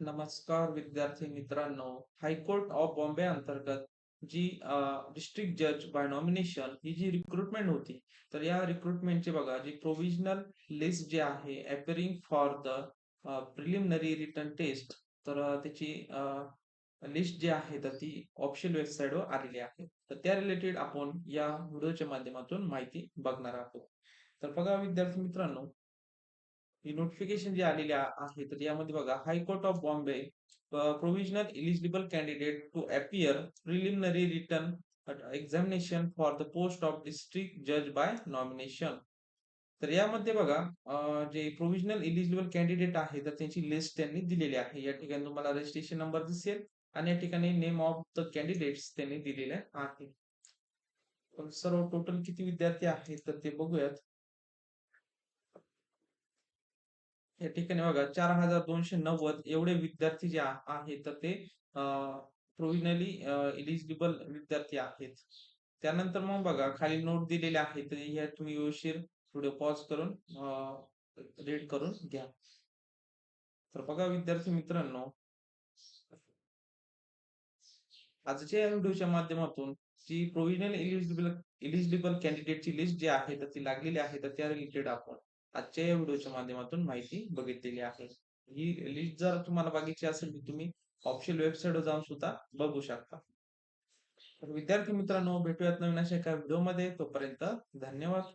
नमस्कार विद्यार्थी मित्रांनो. हायकोर्ट ऑफ बॉम्बे अंतर्गत जी डिस्ट्रिक्ट जज by nomination he G recruitment होती, तर या रिक्रुटमेंटची बघा जी प्रोव्हिजनल लिस्ट जी आहे appearing for the preliminary written test, तर त्याची लिस्ट जी आहे तर ती ऑफिशियल वेबसाईटवर आलेली आहे. तर त्या रिलेटेड आपण या व्हिडिओच्या माध्यमातून माहिती बघणार आहोत. तर बघा विद्यार्थी मित्रांनो, ही नोटिफिकेशन जी आलेली आहे तर यामध्ये बघा high court of Bombay provisional eligible candidate to appear preliminary written examination for the post of district जज बाय नॉमिनेशन. तर यामध्ये बघा जे प्रोव्हिजनल एलिजिबल कॅन्डिडेट आहे तर त्यांची लिस्ट त्यांनी दिलेली आहे. या ठिकाणी तुम्हाला रजिस्ट्रेशन नंबर दिसेल आणि या ठिकाणी नेम ऑफ द कॅन्डिडेट्स त्यांनी दिलेले आहे. तर सर्व टोटल किती विद्यार्थी आहेत तर ते बघूयात. या ठिकाणी बघा 4,290 एवढे विद्यार्थी जे आहेत तर ते प्रोव्हिजनली एलिजिबल विद्यार्थी आहेत. त्यानंतर मग बघा खाली नोट दिलेले आहेत तर ह्या तुम्ही व्यवस्थित व्हिडिओ पॉज करून रीड करून घ्या. तर बघा विद्यार्थी मित्रांनो, आजच्या या व्हिडिओच्या माध्यमातून जी प्रोव्हिजनल एलिजिबल कॅन्डिडेटची लिस्ट जी आहे तर ती लागलेली आहे तर त्या रिलेटेड आपण आजच्या या व्हिडिओच्या माध्यमातून माहिती बघितलेली आहे. ही लिस्ट जर तुम्हाला बघायची असेल तर तुम्ही ऑफिशियल वेबसाईटवर जाऊन सुद्धा बघू शकता. तर विद्यार्थी मित्रांनो, भेटूयात नवीन अशा एका व्हिडिओमध्ये. तोपर्यंत धन्यवाद.